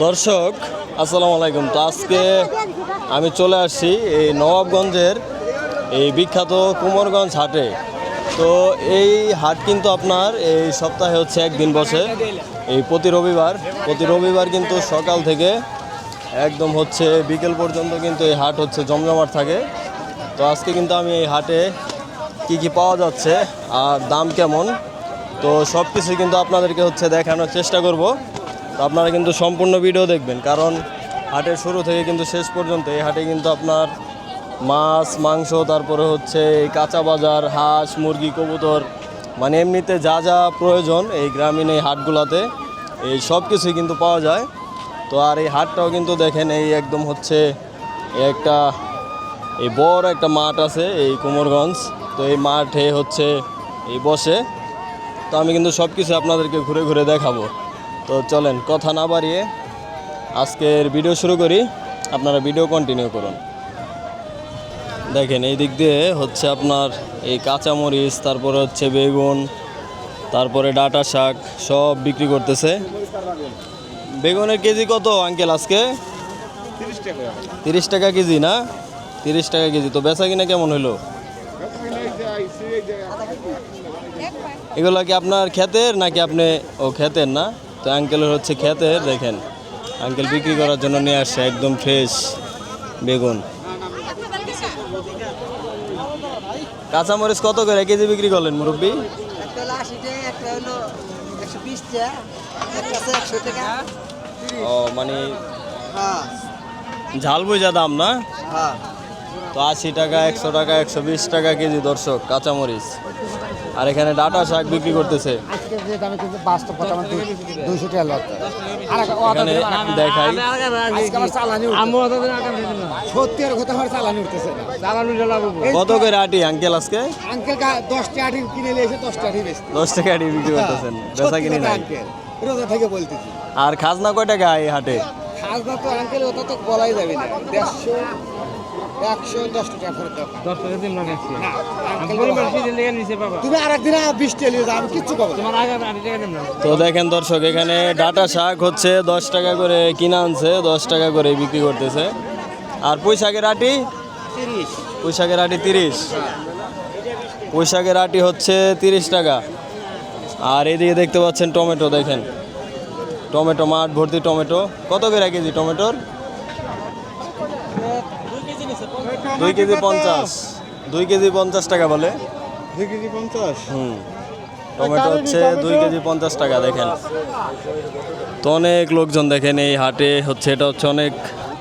দর্শক আসসালামু আলাইকুম। তো আজকে আমি চলে আসছি এই নবাবগঞ্জের এই বিখ্যাত কুমারগঞ্জ হাটে। তো এই হাট কিন্তু আপনার এই সপ্তাহে হচ্ছে একদিন বসে, এই প্রতি রবিবার কিন্তু সকাল থেকে একদম হচ্ছে বিকেল পর্যন্ত কিন্তু এই হাট হচ্ছে জমজমাট থাকে। তো আজকে কিন্তু আমি এই হাটে কি পাওয়া যাচ্ছে আর দাম কেমন, তো সব কিছু কিন্তু আপনাদেরকে হচ্ছে দেখানোর চেষ্টা করব। তো আপনারা কিন্তু সম্পূর্ণ ভিডিও দেখবেন, কারণ হাটের শুরু থেকে কিন্তু শেষ পর্যন্ত এই হাটে কিন্তু আপনার মাছ মাংস, তারপরে হচ্ছে এই কাঁচা বাজার, হাঁস মুরগি কবুতর, মানে এমনিতে যা যা প্রয়োজন এই গ্রামীণ এই হাটগুলোতে এই সব কিছুই কিন্তু পাওয়া যায়। তো আর এই হাটটাও কিন্তু দেখেন এই একদম হচ্ছে একটা এই বড় একটা মাঠ আছে এই কুমারগঞ্জ। তো এই মাঠে হচ্ছে এই বসে। তো আমি কিন্তু সব কিছু আপনাদেরকে ঘুরে ঘুরে দেখাবো। তো চলেন কথা না বাড়িয়ে আজকের ভিডিও শুরু করি, আপনারা ভিডিও কন্টিনিউ করুন। দেখেন এই দিক দিয়ে হচ্ছে আপনার এই কাঁচামরিচ, তারপরে হচ্ছে বেগুন, তারপরে ডাঁটা শাক সব বিক্রি করতেছে। বেগুনের কেজি কত আঙ্কেল আজকে? 30 টাকা কেজি না? 30 টাকা কেজি। তো বেচা কিনা কেমন হলো? এগুলো কি আপনার ক্ষেতের নাকি আপনি? ও ক্ষেতের না? তো আঙ্কেলের হচ্ছে ক্ষেতের। দেখেন আঙ্কেল বিক্রি করার জন্য নিয়ে আসছে একদম ফ্রেশ বেগুন। কাঁচামরিচ কত করে কেজি বিক্রি করলেন মুরব্বী? ও মানে ঝাল বুঝা দাম না? তো 80 টাকা, 100 টাকা, 120 টাকা কেজি দর্শক কাঁচামরিচ। আর এখানে ডাঁটা শাক বিক্রি করতেছে। এখানে দেখাই কত করে আটি আঙ্কেল আজকে? 10 টাকা আটি বিক্রি করতেছেন, বেচা কিনি নাই। আর খাজনা কয় টাকা এই হাটে? খাজনা তো আঙ্কেল ওটা তো বলাই যাবে না। 110 টাকা করে দাও। 10 টাকা দিন না রাখছি। তুমি আরেকদিন 20 টাকা নিয়ে যাও, আমি কিচ্ছু পাবো তোমার আগে 8 টাকা দিন না। তো দেখেন দর্শক এখানে ডাঁটা শাক হচ্ছে 10 টাকা করে কিনা আনছে, 10 টাকা করে বিক্রি করতেছে। আর পুঁই শাকের আটি 30। পুঁই শাকের আটি 30। পুঁই শাকের আটি হচ্ছে 30 টাকা। আর এদিকে দেখতে পাচ্ছেন টমেটো, দেখেন টমেটো মাঠ ভর্তি টমেটো। কত করে কেজি টমেটোর? 2 কেজি 50। 2 কেজি 50 টাকা বলে। 2 কেজি 50। টমেটো হচ্ছে 2 কেজি 50 টাকা। দেখেন তো অনেক লোকজন দেখেন এই হাটে হচ্ছে, এটা হচ্ছে অনেক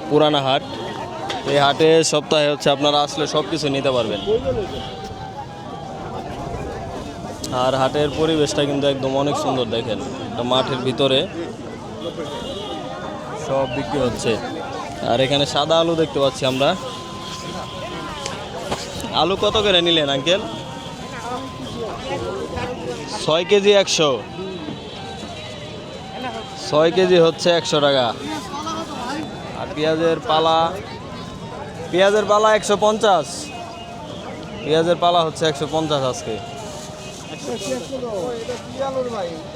পুরানা হাট। এই হাটে সপ্তাহে হচ্ছে আপনারা আসলে সব কিছু নিতে পারবেন। আর হাটের পরিবেশটা কিন্তু একদম অনেক সুন্দর। দেখেন একটা মাঠের ভিতরে সব বিক্রি হচ্ছে। আর এখানে সাদা আলু দেখতে পাচ্ছি আমরা। আলু কত করে নিলেন আঙ্কেল? 6 কেজি 100। 6 কেজি হচ্ছে 100 টাকা। আর পেঁয়াজের পালা 150। পেঁয়াজের পালা হচ্ছে 150 আজকে।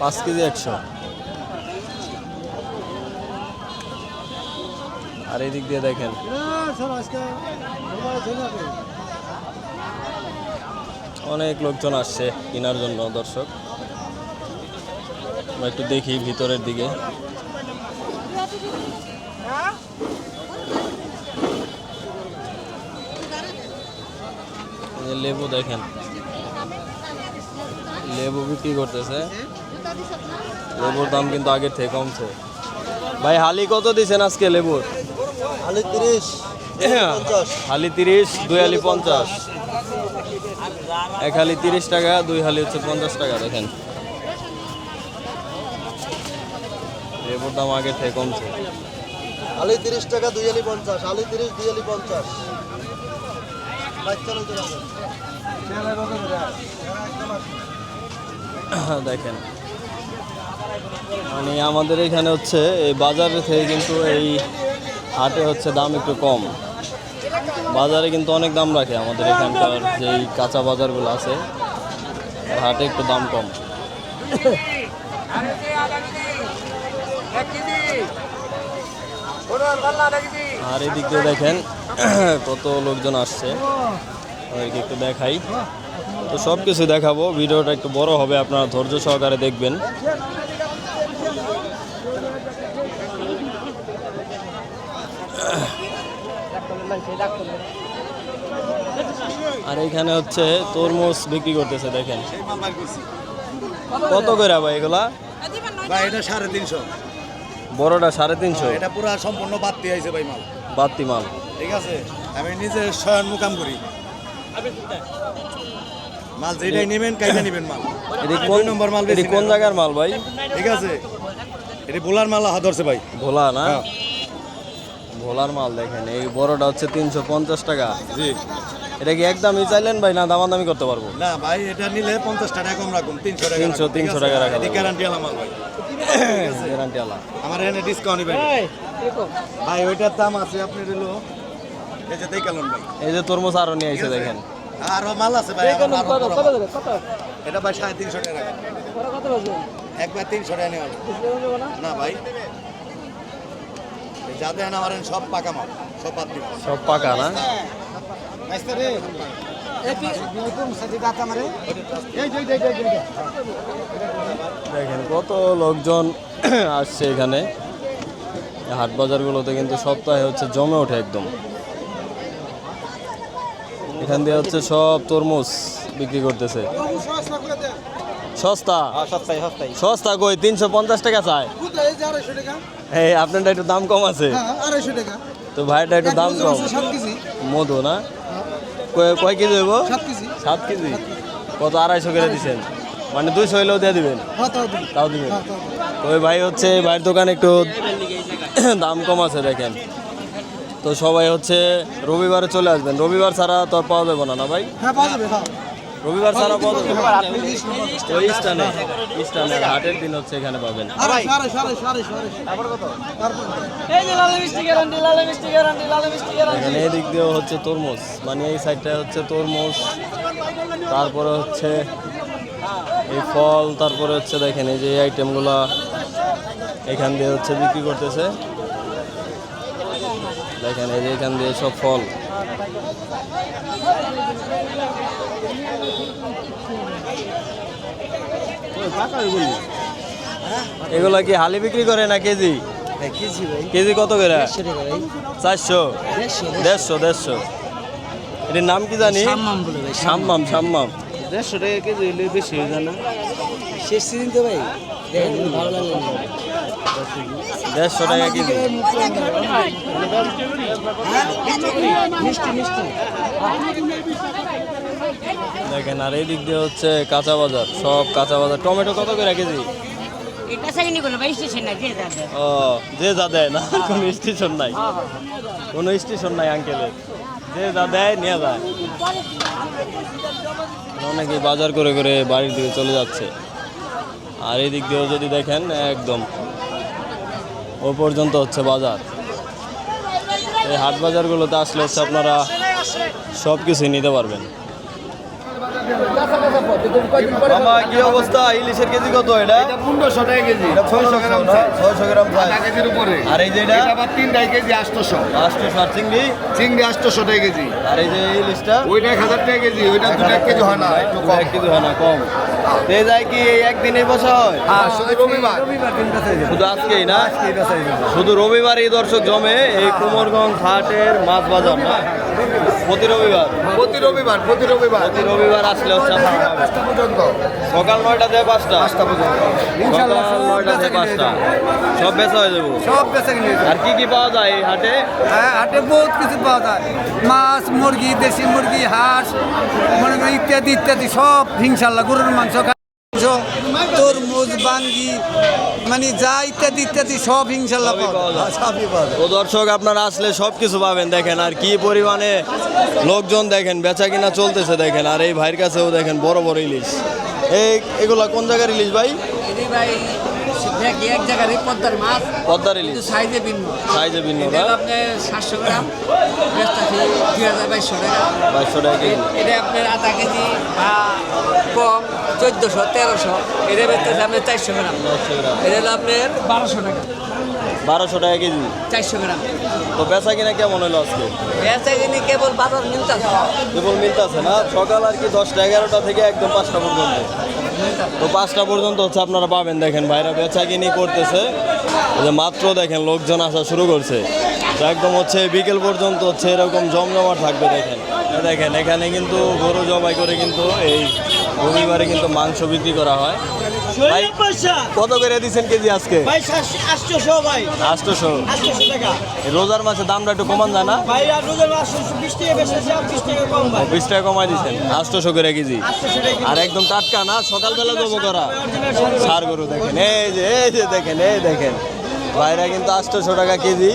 5 কেজি 100। আর এই দিক দিয়ে দেখেন অনেক লোকজন আসছে কেনার জন্য। দর্শক আমরা একটু দেখি ভিতরের দিকে। লেবু দেখেন, লেবু বিক্রি করতেছে। লেবুর দাম কিন্তু আগের থেকে কমছে। ভাই হালি কত দিচ্ছেন আজকে লেবুর? আলু 30। হালি 30, 2 হালি 50। 1 হালি 30 টাকা, 2 হালি হচ্ছে 50 টাকা। দেখেন লেবুর দাম আগের থেকে কমছে। আলু 30 টাকা, 2 হালি 50। আলু 30, 2 হালি 50। দেখেন মানে আমাদের এখানে হচ্ছে এই বাজারে থেকে কিন্তু এই হাটে হচ্ছে দাম একটু কম। বাজারে কিন্তু অনেক দাম রাখে আমাদের এখানকার যেই কাঁচা বাজারগুলো আছে, হাটে একটু দাম কম। আর এই দিক দিয়ে দেখেন কত লোকজন আসছে, ওদেরকে একটু দেখাই। তো সব কিছু দেখাবো, ভিডিওটা একটু বড় হবে, আপনারা ধৈর্য সহকারে দেখবেন। আর এইখানে হচ্ছে তরমুজ বিক্রি করতেছে দেখেন। কত করে ভাই এগুলা? ভাই এটা 350। বড়টা 350, এটা পুরো সম্পূর্ণ বাড়তি আইছে ভাই মাল। বাড়তি মাল। ঠিক আছে, আমি নিজে স্বয়ং মুকাম করি মাল, যেটাই নেবেন কাইটা নেবেন মাল। এটি কোন নম্বর মাল? এটি কোন জায়গার মাল ভাই? ঠিক আছে, এটি ভোলার মাল হাত ধরছে ভাই। ভোলা না? হ্যাঁ। ভোলার মাল দেখেন, এই বড়টা হচ্ছে 350 টাকা। জি। এটা কি একদমই চাইলেন ভাই, না দামাদামি করতে পারবো? না ভাই, এটা নিলে 50 টাকা কম রাখুন, 300 টাকা। 300 টাকা রাখা এটি গ্যারান্টি আলা মাল ভাই, গ্যারান্টি আলা। আমার এখানে ডিসকাউন্ট ভাই। ভাই ওইটার দাম আছে আপনার হলো এই যে দেখালন ভাই। এই যে তরমুজ আরো নিয়ে এসে দেখেন। আরো মাল আছে ভাই, আমার আরো এটা ভাই 350 টাকা রাখা। একবার 300 টাকা নেওয়া না ভাই, যাতে না আমার সব পাকা মাল, সব বাদ দিব। সব পাকা না? দেখেন কত লোকজন আসছে এখানে। এই হাট বাজারগুলোতে কিন্তু সপ্তাহে হচ্ছে জমে ওঠে একদম। এখান দিয়ে হচ্ছে সব তরমুজ বিক্রি করতেছে। সস্তা? সস্তা কই, 350 টাকা চায়। এই আপনারটা একটু দাম কম আছে। তো ভাইটা একটু দাম কম। মধু না? কয় কেজি হইব? 7 কেজি। কত 250 করে দিচ্ছেন? মানে 200 হইলেও দিয়ে দিবেন? তাও দিবেন। ওই ভাই হচ্ছে, ভাইয়ের দোকানে একটু দাম কম আছে দেখেন। তো সবাই হচ্ছে রবিবারে চলে আসবেন, রবিবার ছাড়া তো আর পাওয়া যাবে না, না ভাই? রবিবার ছাড়া পাওয়া যাবে ওই স্টানে হাটের দিন হচ্ছে এখানে পাবেন। এখানে এদিক দিয়েও হচ্ছে তরমুজ, মানে এই সাইডটা হচ্ছে তরমুজ, তারপরে হচ্ছে এই ফল, তারপরে হচ্ছে দেখেন এই যে এই আইটেমগুলা এখান দিয়ে হচ্ছে বিক্রি করতেছে। দেখেন এই যে এখান দিয়ে সব ফল। এগুলা কি হালি বিক্রি করে না কেজি? কেজি কত করে? 400, 150। এটির নাম কি জানি? সাম্মাম। 150 টাকা কেজি হলে বেশি হয়ে যায় না? শেষ সিজন তো ভাই, ভালো লাগলো 150 টাকা কেজি। দেখেন আর এই দিক দিয়ে হচ্ছে কাঁচা বাজার, সব কাঁচা বাজার। টমেটো কত করে কেজি? ও, যে যা দেয় না, কোনো স্টেশন নাই, কোনো স্টেশন নাই আঙ্কেলের, যে যা দেয় নিয়ে যায়। অনেকে বাজার করে করে বাড়ির দিকে চলে যাচ্ছে। আর এই দিক দিয়েও যদি দেখেন একদম ও পর্যন্ত হচ্ছে বাজার। এই হাট বাজারগুলোতে আসলে হচ্ছে আপনারা সব কিছুই নিতে পারবেন। মামা কি অবস্থা? ইলিশের কেজি কত? এটা 1500 টাকা কেজি, 600 গ্রাম না? 600 গ্রাম প্রায়। কেজির উপরে। আর এই যে এটা 3 কেজি 800। 800। আর চিংড়ি? চিংড়ি 800 টাকা কেজি। আর এই যে ইলিশটা? ওইটা 1000 টাকা কেজি, ওইটা 2 কেজি হয় না, একটু কম। 1 কেজি হয় না, কম। পেয়ে যায় কি এই একদিনেই বসা হয়? শুধু রবিবার। শুধু আজকেই না? শুধু রবিবারই দর্শক জমে এই কুমোরগঞ্জ হাটের মাছ বাজার না? প্রতি রবিবার প্রতি রবিবার আসলে হচ্ছে আপনারা পাবেন। পর্যন্ত সকাল 9টা থেকে 5টা পর্যন্ত সকাল 9টা থেকে 5টা সব বেচা হয়ে যাবো। সব বেচা কিনে আর কি কি পাওয়া যায় এই হাটে? হ্যাঁ, হাটে বহুত কিছু পাওয়া যায়, মাছ, মুরগি, দেশি মুরগি, হাঁস, মনে করেন ইত্যাদি ইত্যাদি সব। ইনশাল্লাহ গরুর মাংস, তরমুজ, বাঙ্গি, মানে যা ইত্যাদি ইত্যাদি সব ইনশাল্লাহ সবই পাওয়া যায়। সবই পাওয়া যায়। তো দর্শক আপনারা আসলে সব কিছু পাবেন। দেখেন আর কি পরিমাণে লোকজন, দেখেন বেচা কিনা চলতেছে দেখেন। আর এই ভাইয়ের কাছেও দেখেন বড় বড় ইলিশ। এগুলা কোন জায়গার ইলিশ ভাই? ভাই দেখি এক জায়গায় পদ্মার মাছ পদ্মার ইলিশ কিন্তু সাইজে ভিন্ন সাইজে ভিন্ন এটা না হলো আপনার 700 গ্রাম বেচতেছি 2200 টাকা 2200 টাকা কেজি এটা আপনার আধা কেজি বা কম 1400 1300 এটা বেচতেছি আপনার 400 গ্রাম 400 গ্রাম এটা হলো আপনার 1200 টাকা 1200 টাকা কেজি 400 গ্রাম তো বেচা কিনা কেমন হলো আজকে বেচা কিনে কেবল বাজার মিলতেছে কেবল মিলতেছে না সকাল আর কি 10টা 11টা থেকে একদম 5টা পর্যন্ত তো 5টা পর্যন্ত হচ্ছে আপনারা পাবেন দেখেন ভাইরা বেচা কিনি করতেছে এই যে মাত্র দেখেন লোকজন আসা শুরু করছে তো একদম হচ্ছে বিকেল পর্যন্ত হচ্ছে এরকম জমজমাট থাকবে দেখেন এই দেখেন এখানে কিন্তু গরু জবাই করে কিন্তু এই রবিবারে কিন্তু মাংস বিক্রি করা হয় ভাই কত করে দিচ্ছেন কেজি আজকে ভাই 800 ভাই 800 800 টাকা এই রোজার মাসে দামটা একটু কমান যায় না ভাই আর রোজার মাস 20 টাকা বেশি আছে 20 টাকা কম ভাই 20 টাকা কমাই দিচ্ছেন 800 করে কেজি 800 টাকা আর একদম টাটকা না সকালবেলা জব করা সার গরু দেখেন এই যে দেখেন এই দেখেন বাইরে কিন্তু 800 টাকা কেজি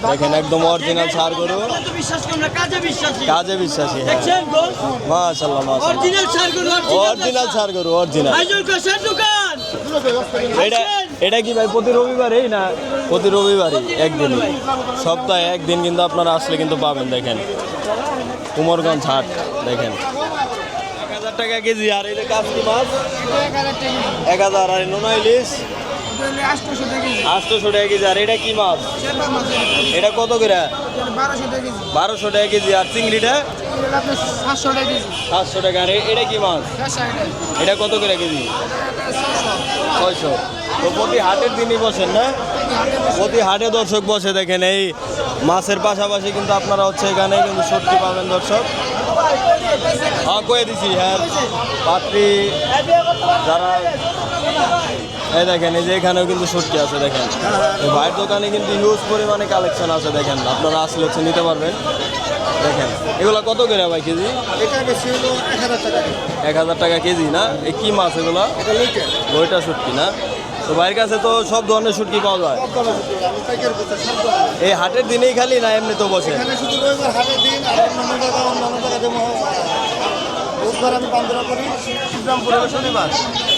দেখেন একদম অরিজিনাল সার গরু কত বিশ্বাস কম না কাজে বিশ্বাসী কাজে বিশ্বাসী হ্যাঁ দেখছেন গোল মাশাআল্লাহ মাশাআল্লাহ অরিজিনাল সারগুলো অরিজিনাল সার গরু অরিজিনাল আইজুল কাছের দোকান এটা এটা কি ভাই প্রতি রবিবারেই না প্রতি রবিবারই একদিনই সপ্তাহে একদিন কিন্তু আপনারা আসলে কিন্তু পাবেন দেখেন কুমারগঞ্জ হাট দেখেন 1000 টাকা কেজি আর এই যে কাজকি মাছ 1000 আর নোনা ইলিশ 800 টাকা কেজি আর এটা কি মাছ এটা কত করে 1200 টাকা কেজি আর চিংড়িটা 700 টাকা আর এটা কি মাছ এটা কত করে কেজি 600 তো প্রতি হাটের দিনই বসেন না প্রতি হাটে দর্শক বসে দেখেন এই মাছের পাশাপাশি কিন্তু আপনারা হচ্ছে এখানে কিন্তু সবজি পাবেন দর্শক হ্যাঁ কয়ে দিছি হ্যাঁ পাত্রী যারা এই দেখেন এই যে এখানেও কিন্তু সটকি আছে দেখেন এই ভাইয়ের দোকানে কিন্তু হিউজ পরিমাণে কালেকশন আছে দেখেন আপনারা আসলে হচ্ছে নিতে পারবেন দেখেন এগুলা কত করে ভাই কেজি এটা বেশি হলো 1000 টাকা 1000 টাকা কেজি না এই কি মাছ এগুলা এটা লইটা লইটা শুটকি না তো ভাইয়ের কাছে তো সব ধরনের শুটকি পাওয়া যায় আমি পাইকারি করতে সব দাম। এই হাটের দিনেই খালি না এমনি তো বসে এখানে শুধু রবিবার হাটের দিন আর অন্য জায়গা দেবো বুধবার আমি বান্দরা করি শিবরামপুর হলো শনিবার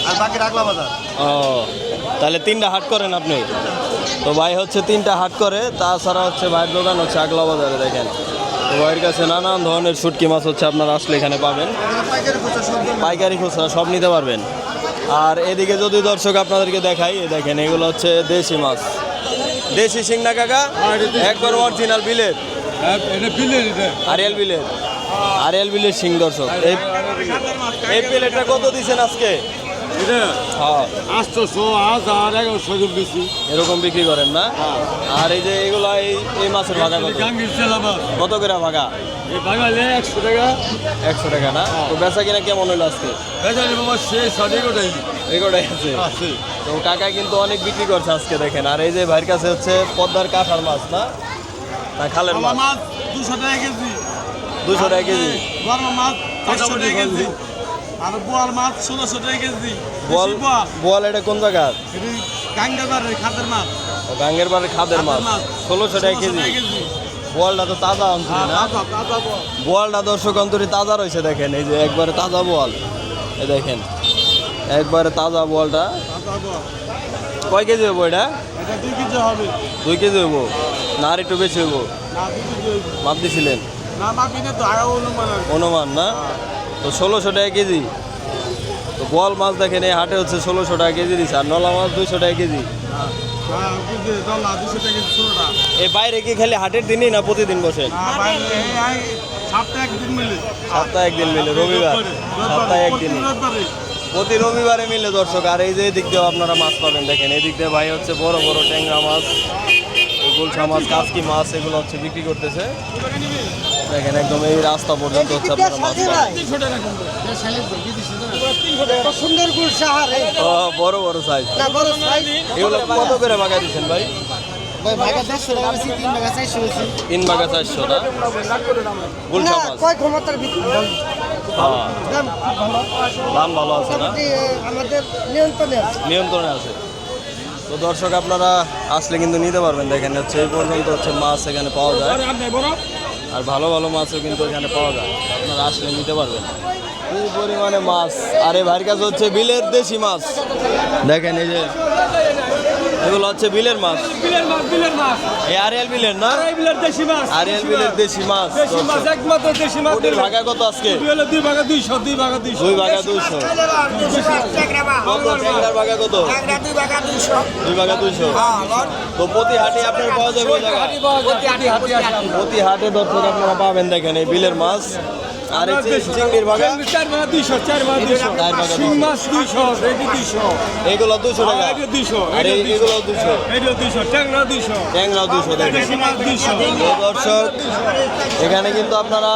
আর বাকি রাগলা বাজার ও তাহলে 3টা হাট করেন আপনি তো ভাই হচ্ছে 3টা হাট করে তাছাড়া হচ্ছে ভাইয়ের দোকান হচ্ছে আগলা বাজারে দেখেন তো ভাইয়ের কাছে নানান ধরনের শুটকি মাছ হচ্ছে আপনারা আসলে এখানে পাবেন এখানে পাইকারি করতে সব দাম। পাইকারি খুচরা সব নিতে পারবেন আর এদিকে যদি দর্শক আপনাদেরকে দেখাই এই দেখেন এগুলো হচ্ছে দেশি মাছ দেশি শিংনা কাকা একবার অরিজিনাল বিলের আরিয়াল বিলের আরিয়াল বিলের শিং দর্শক এই প্লেটটা কত দিচ্ছেন আজকে হ্যাঁ 800 বেশি এরকম বিক্রি করেন না আর এই যে এগুলো এই মাছের ভাগা কত গাঙ্গির চেলা মাছ কত করে ভাগা এই বাঙালি 100 টাকা 100 টাকা না তো বেচা কিনা কেমন হলো আজকে বেজালি বাবা সে সাড়ে কোটাই এগুলোই আছে আছে তো কাকা কিন্তু অনেক বিক্রি করছে আজকে দেখেন আর এই যে ভাইয়ের কাছে হচ্ছে পদ্মার কাঁঠাল মাছ না না খালের মাছ মাছ 200 টাকা কেজি 200 টাকা কেজি গরম মাছ 400 টাকা কেজি আর বোয়াল মাছ 1600 টাকা কেজি বল বল এটা কোন জায়গার এটি গাঙ্গাবারের খাতের মাছ গাঙ্গের বাড়ির খাদের মাছ 1600 টাকা কেজি বোয়ালটা তো তাজা অন্তরি না বোয়ালটা দর্শক অন্তরি তাজা রয়েছে দেখেন এই যে একবারে তাজা বোয়াল এই দেখেন একবারে তাজা বোয়ালটা কয় কেজি হবো এটা এটা 2 কেজি হবে 2 কেজি হবো না আর একটু বেশি হবো না 2 কেজি হবে মাপ দিছিলেন না মাপিনে তো আগা অনুমান আর অনুমান না তো 1600 টাকা কেজি তো বোয়াল মাছ দেখেন এই হাটে হচ্ছে 1600 টাকা কেজি দিচ্ছে আর নলা মাছ 200 টাকা কেজি হ্যাঁ বুঝে ডলার 200 টাকা কেজি 16 টাকা এই বাইরে কি খালি হাটের দিনই না প্রতিদিন বসেন না বাইরে এই সপ্তাহে একদিন মিলে সপ্তাহে একদিন মিলে রবিবার সপ্তাহে একদিন রবিবারে প্রতি রবিবারে মিলে দর্শক আর এই যে এদিক দিয়েও আপনারা মাছ পাবেন দেখেন এদিক দিয়ে ভাই হচ্ছে বড় বড় ট্যাংরা মাছ এই গুলশা মাছ কাসকি মাছ এগুলো হচ্ছে বিক্রি করতেছে দেখেন একদম এই রাস্তা পর্যন্ত হচ্ছে আপনারা মাছ পাবেন 300 টাকা সুন্দর গুড় সাহার ও, বড় বড় সাইজ না বড় সাইজ এগুলো কত করে বাগা দিচ্ছেন ভাই ভাই ভাগা 150 টাকা বেশি 3 টাকা 400 বেশি 3 বাগা 400 না গুলশা মাছ কয় ক্ষমতার ভিতরে হ্যাঁ দাম দাম ভালো আছে না আমাদের নিয়ন্ত্রণে আছে নিয়ন্ত্রণে আছে তো দর্শক আপনারা আসলে কিন্তু নিতে পারবেন দেখেন হচ্ছে এই পর্যন্ত হচ্ছে মাছ এখানে পাওয়া যায় আর ভালো ভালো মাছও কিন্তু এখানে পাওয়া যায় আপনারা আসলে নিতে পারবেন এই পরিমাণে মাছ আর এই ভাইয়ের কাছে হচ্ছে বিলের দেশি মাছ দেখেন এই যে এগুলো হচ্ছে বিলের মাছ, বিলের মাছ এই আরিয়াল বিলের না, এই বিলের দেশি মাছ আরিয়াল বিলের দেশি মাছ। দেশি মাছ একমাত্র দেশি মাছ কোটির ভাগা কত আজকে? হলো 2 ভাগা 200 2 ভাগা 200 2 ভাগা 200। কত ট্যাংরার ভাগা কত? 2 ভাগা 200। তো প্রতি হাটে আপনার পাওয়া যাবে ওই জায়গায়? প্রতি হাটে দর্শক আপনারা পাবেন, দেখেন এই বিলের মাছ। আর এই চিংড়ির ভাগা 4 ভাগা 200 4 ভাগা 200 4 ভাগা শিং মাছ 200 রেডি 200 এইগুলো 200 টাকা, এটা 200 আর এইগুলো 200, এটা 200 ট্যাংরা 200 ট্যাংরাও 200 দেখেন। দেশি মাছ 200 তো দর্শক এখানে কিন্তু আপনারা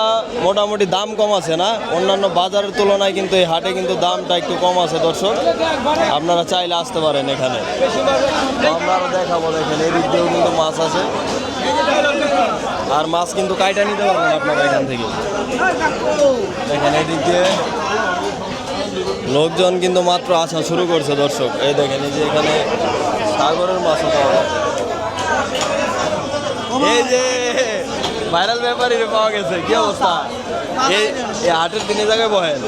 মোটামুটি দাম কম আছে না, অন্যান্য বাজারের তুলনায় কিন্তু এই হাটে কিন্তু দামটা একটু কম আছে দর্শক, আপনারা চাইলে আসতে পারেন এখানে। তো আমরা আরো দেখাবো, দেখেন এদিক দিয়েও কিন্তু মাছ আছে, আর মাছ কিন্তু কাইটা নিতে পারবেন আপনারা এখান থেকে। দেখেন এদিক দিয়ে লোকজন কিন্তু মাত্র আসা শুরু করছে দর্শক। এই দেখেন এই যে এখানে সাগরের মাছও পাওয়া যাচ্ছে। এই যে ভাইরাল ব্যাপারই পাওয়া গেছে, কি অবস্থা? এই হাটের দিনে জায়গায় বহেন,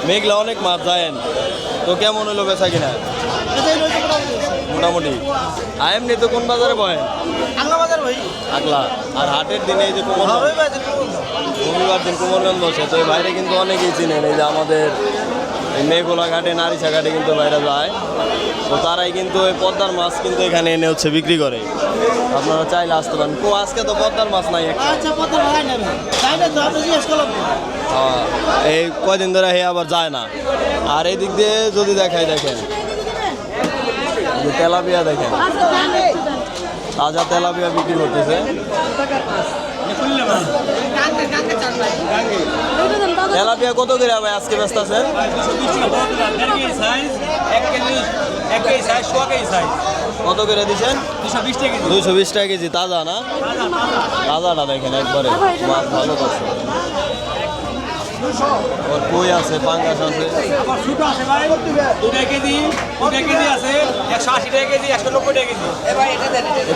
মেঘলা অনেক মাছ যায়েন, তো কেমন হলো বেচা কিনা? মোটামুটি। আর এমনি তো কোন বাজারে বহেন? আগলা। আর হাটের দিনে এই যে রবিবার দিন কুমারগঞ্জ বসে, তো এই বাইরে কিন্তু অনেকেই চিনেন, এই যে আমাদের এই মেঘোলা ঘাটে নারিশা ঘাটে কিন্তু বাইরে যায়, তো তারাই কিন্তু এই পদ্মার মাছ কিন্তু এখানে এনে হচ্ছে বিক্রি করে, আপনারা চাইলে আসতে পারেন। আজকে তো পদ্মার মাছ নাই একটা। এই কয়দিন ধরে হে আবার যায় না। আর এই দিক দিয়ে যদি দেখাই, দেখেন তেলাপিয়া, দেখেন তাজা তেলাপিয়া বিক্রি করতেছে। তেলাপিয়া কত করে ভাই আজকে ব্যস্ত আছেন? কত করে দিচ্ছেন? 220 টাকা কেজি। তাজা না? তাজাটা দেখেন একবারে, মাছ ভালো করছে। ওর কই আছে, পাঙ্গাস আছে,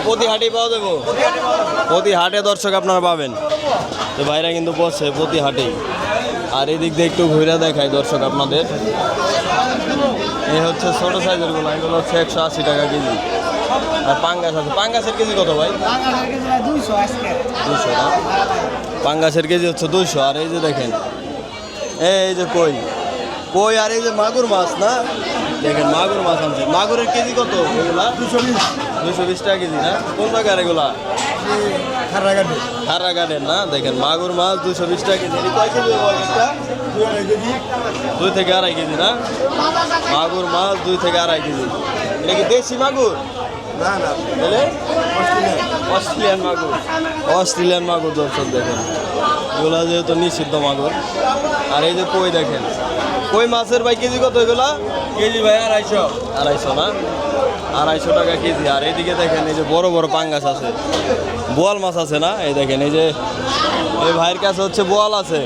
প্রতি হাটেই পাওয়া যাবো। প্রতি হাটে দর্শক আপনারা পাবেন, তো বাইরে কিন্তু বসে প্রতি হাটেই। আর এই দিক দিয়ে একটু ঘুরে দেখায় দর্শক আপনাদের, এই হচ্ছে ছোট সাইজের গুলো, এগুলো হচ্ছে 180 টাকা কেজি। আর পাঙ্গাস আছে, পাঙ্গাসের কেজি কত ভাই? 200 না? পাঙ্গাসের কেজি হচ্ছে 200। আর এই যে দেখেন এই যে কই, আর এই যে মাগুর মাছ না, দেখেন মাগুর মাছ আনছে। মাগুরের কেজি কত এগুলা? 220 টাকা কেজি না? কোন জায়গার এগুলা? খারাঘাটের না? দেখেন মাগুর মাছ 220 টাকা কেজি। কয় কেজি হয় একটা? 2 থেকে 2.5 কেজি না? মাগুর মাছ 2 থেকে 2.5 কেজি। এটা কি দেশি মাগুর? তাহলে অস্ট্রেলিয়ান মাগুর। অস্ট্রেলিয়ান মাগুর দর্শক দেখেন, এগুলা যেহেতু নিষিদ্ধ মাগুর। আর এই যে কই দেখেন, কই মাছের ভাই কেজি কত এগুলা? কেজি ভাই 250 না? 250 টাকা কেজি। আর এইদিকে দেখেন এই যে বড় বড় পাঙ্গাস আছে, বোয়াল মাছ আছে না? এই দেখেন এই যে এই ভাইয়ের কাছে হচ্ছে বোয়াল আছে,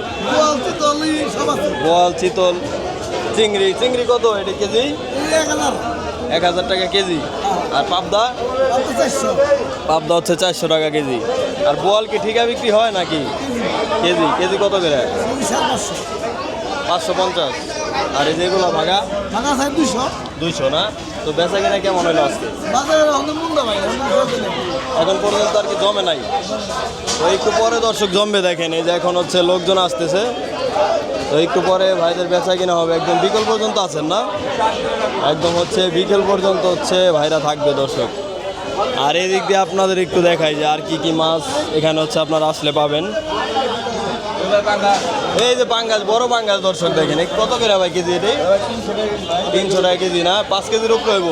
বোয়াল, চিতল, চিংড়ি কত এটা কেজি? 1000 টাকা কেজি। আর পাবদা? পাবদা হচ্ছে 400 টাকা কেজি। আর বোয়াল কি ঠিকা বিক্রি হয় নাকি কেজি কত করে? 550। আর এই যেগুলো ভাগা 200 না? তো বেচা কিনা কেমন হলো আজকে? এখন পর্যন্ত আর কি জমে নাই, তো একটু পরে দর্শক জমবে। দেখেন এই যে এখন হচ্ছে লোকজন আসতেছে, তো একটু পরে ভাইদের বেচা কিনা হবে। একদম বিকেল পর্যন্ত আছেন না? একদম হচ্ছে বিকেল পর্যন্ত হচ্ছে ভাইরা থাকবে দর্শক। আর এই দিক দিয়ে আপনাদের একটু দেখাই যে আর কি কি মাছ এখানে হচ্ছে আপনারা আসলে পাবেন। এই যে পাঙ্গাস, বড় পাঙ্গাস দর্শক দেখেন, কত করে ভাই কেজি? এটাই 300 টাকা কেজি না? 5 কেজির উপরে হইব?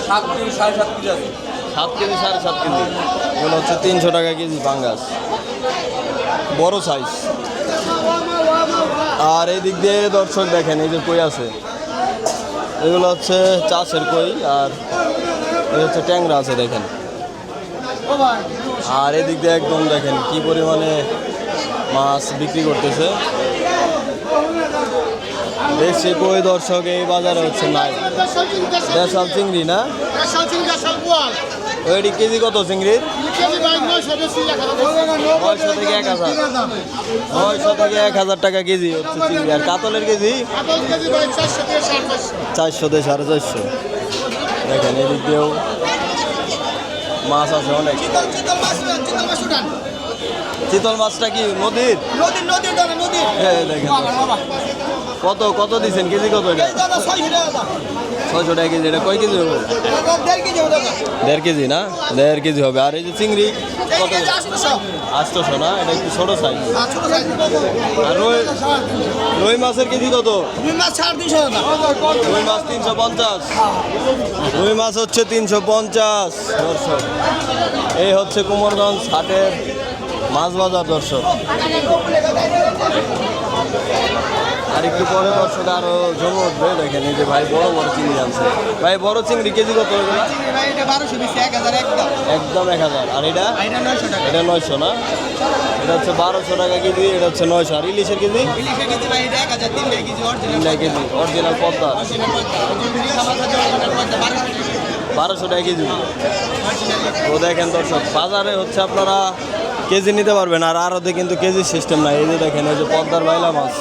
7 কেজি 7.5 কেজি আছে। 7 কেজি 7.5 কেজি। এগুলো হচ্ছে 300 টাকা কেজি পাঙ্গাস, বড় সাইজ। আর এই দিক দিয়ে দর্শক দেখেন এই যে কই আছে, এগুলো হচ্ছে চাষের কই। আর এই হচ্ছে ট্যাংরা আছে দেখেন। আর এদিক দিয়ে একদম দেখেন কি পরিমাণে মাছ বিক্রি করতেছে। দেশি কই দর্শক এই বাজারে হচ্ছে নাই। দেশাল চিংড়ি না? দেশাল চিংড়ি দেশাল বোয়াল ওইটি কেজি কত চিংড়ির? কেজি ভাই 900 বেশি 900 থেকে 1000, 900 থেকে 1000 টাকা কেজি হচ্ছে চিংড়ি। আর কাতলের কেজি কাতল কেজি ভাই 400 থেকে 450 400 থেকে 450। দেখেন এদিক দিয়েও মাছ আছে অনেক। চিতল মাছটা কি নদীর? দেখেন কত কত দিচ্ছেন কেজি? কত এটা? 600 টাকা কেজি। এটা কয় কেজি হবে? 1.5 কেজি না? 1.5 কেজি হবে। আর এই যে চিংড়ি কত? 800 না? এটা একটু ছোট সাইজ। আর রুই মাছের কেজি কত? রুই মাছ 350। রুই মাছ হচ্ছে 350 দর্শক। এই হচ্ছে কুমারগঞ্জ হাটের মাছ বাজার দর্শক। আর একটু পরে দর্শক আরো জমে উঠবে। দেখেন এই যে ভাই বড় বড় চিংড়ি আনছে। ভাই বড় চিংড়ি কেজি কত? একদম 1000। আর এটা? এটা 900 না? এটা হচ্ছে 1200 টাকা কেজি। এটা হচ্ছে 900। আর ইলিশের কেজি? 3 কেজি অরিজিনাল পদ্মা 1200 টাকা কেজি। তো দেখেন দর্শক বাজারে হচ্ছে আপনারা কেজি নিতে পারবেন। আর আরতে কিন্তু কেজি সিস্টেম নাই। এই যে দেখেন এই যে পদ্মার বাইলা মাছ,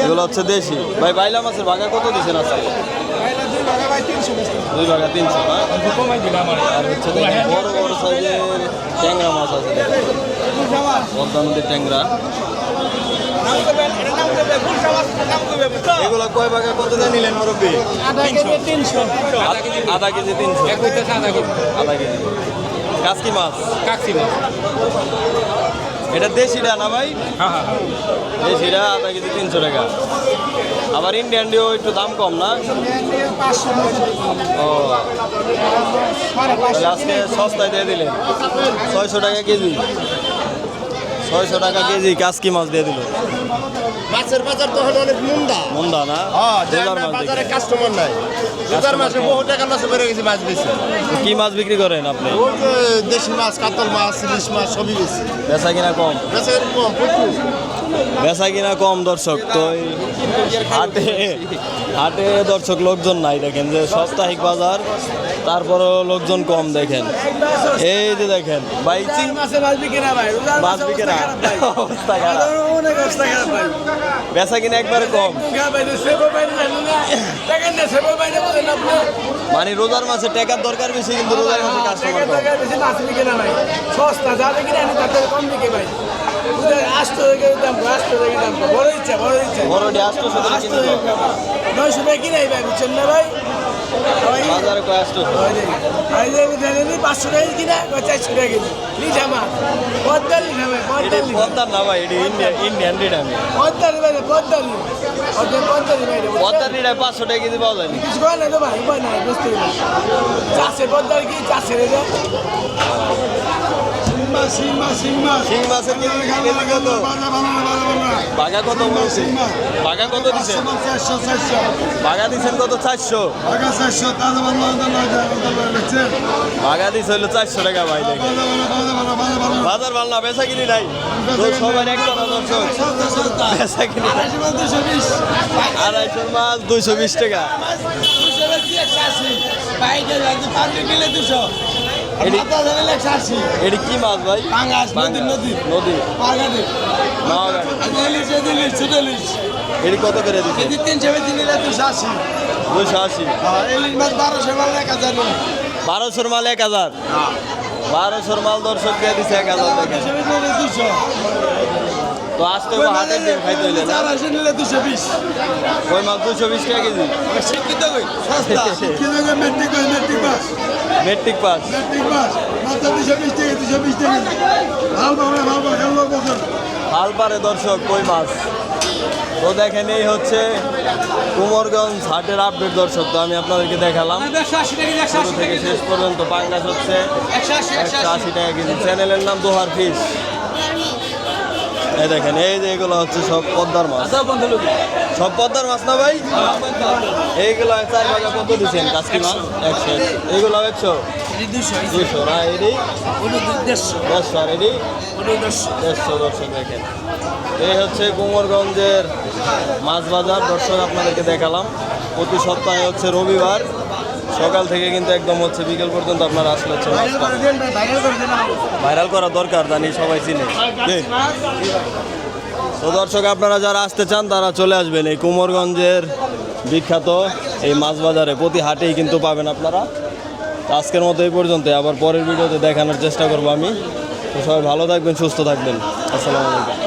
এগুলো হচ্ছে দেশি। ভাই বাইলা মাছের ভাগা কত দিচ্ছেন আজকে? 2 ভাগা 300 না? আর হচ্ছে দেখেন বড় বড় সাইজের ট্যাংরা মাছ আছে। পদ্মা নদীর ট্যাংরা। এগুলো কয় ভাগা কত দিয়ে নিলেন মুরব্বী? আধা কেজি 300। আধা কেজি। কাসকি মাছ? এটা দেশিটা না ভাই? দেশিটা আধা কেজি 300 টাকা। আবার ইন্ডিয়ান ডিও একটু দাম কম না? ও তাহলে আজকে সস্তায় দিয়ে দিলেন। 600 টাকা কেজি। 600 টাকা কেজি কাসকি মাছ দিয়ে দিল। মাছের বাজার তো হলো অনেক মন্দা না? বাজারে কাস্টমার নাই। রোজার মাসে বহু টাকা মাছ বেড়ে গেছে মাছ বেশি। কি মাছ বিক্রি করেন আপনি? দেশি মাছ, কাতল মাছ, ইলিশ মাছ সবই বেশি। বেচা কিনা কম? কম প্রচুর। বেচা কিনা কম দর্শক। তো এই হাটে হাটে দর্শক লোকজন নাই। দেখেন যে সাপ্তাহিক বাজার, তারপরও লোকজন কম। দেখেন এই যে দেখেন ভাই মাছ বিক্রি না, অবস্থা খারাপ। বেচা কিনা একবারে কম। মানে রোজার মাসে টাকার দরকার বেশি, কিন্তু রোজার মাসে কাস্টমার কম। বড়টি 800 কিনে বাজারে কয় 800। 500 টাকা কিনা 400 টাকা কেজি লিখা মাছ পদ্মার না ভাই, এটি ইন্ডিয়ান রেট। আমি পদ্মার রেট 500 টাকা কেজি পাওয়া যায়নি। কিছু কয় না তো ভাই, উপায় নাই, বুঝতে গেলে চাষের পদ্মার কি চাষের এটা শিং মাছের কেজি কত? বাঘা কত বলছে? বাঘা কত দিচ্ছেন? বাঘা দিচ্ছেন কত? 400। বাঘা দিচ্ছে হলো 400 টাকা ভাই। দেখেন বাজার ভালো না, বেচা কিনি নাই। সবাই একটা দর্শক বেচা কিনি 250 মাছ 220 টাকা। এটি কি মাছ ভাই? নদী। এটি কত করে দিচ্ছে? 380। 280। 1200 মাল 1000। 1200 মাল দর্শক দিয়ে দিচ্ছে 1000 টাকা। তো আসতে হবে হাটের দিন, খাইতে হইলে না? 220। ওই মাছ 220 টাকা কেজি। Matric pass. হাল পারে দর্শক কই মাছ। তো দেখেন এই হচ্ছে কুমারগঞ্জ হাটের আপডেট দর্শক। তো আমি আপনাদেরকে দেখালাম শুরু থেকে শেষ পর্যন্ত। পাঙ্গাস হচ্ছে 180 টাকা কেজি। চ্যানেলের নাম দোহার ফিশ। এই দেখেন এই যে এগুলো হচ্ছে সব পদ্মার মাছ। সব পদ্মার মাছ না ভাই? এইগুলো 4 ভাগা কত দিচ্ছেন? কাসকি মাছ 100। এইগুলো 100। 200 না? এটি 150। আর এটি 150 দর্শক। দেখেন এই হচ্ছে কুমারগঞ্জের মাছ বাজার দর্শক, আপনাদেরকে দেখালাম। প্রতি সপ্তাহে হচ্ছে রবিবার সকাল থেকে কিন্তু একদম হচ্ছে বিকেল পর্যন্ত আপনারা আসলে হচ্ছে মাছ পাবেন। ভাইরাল করা দরকার জানি সবাই চিনে কে? তো দর্শক আপনারা যারা আসতে চান তারা চলে আসবেন এই কুমারগঞ্জের বিখ্যাত এই মাছ বাজারে, প্রতি হাটেই কিন্তু পাবেন আপনারা। তো আজকের মতো এই পর্যন্ত, আবার পরের ভিডিওতে দেখানোর চেষ্টা করবো আমি। তো সবাই ভালো থাকবেন, সুস্থ থাকবেন। আসসালামু আলাইকুম।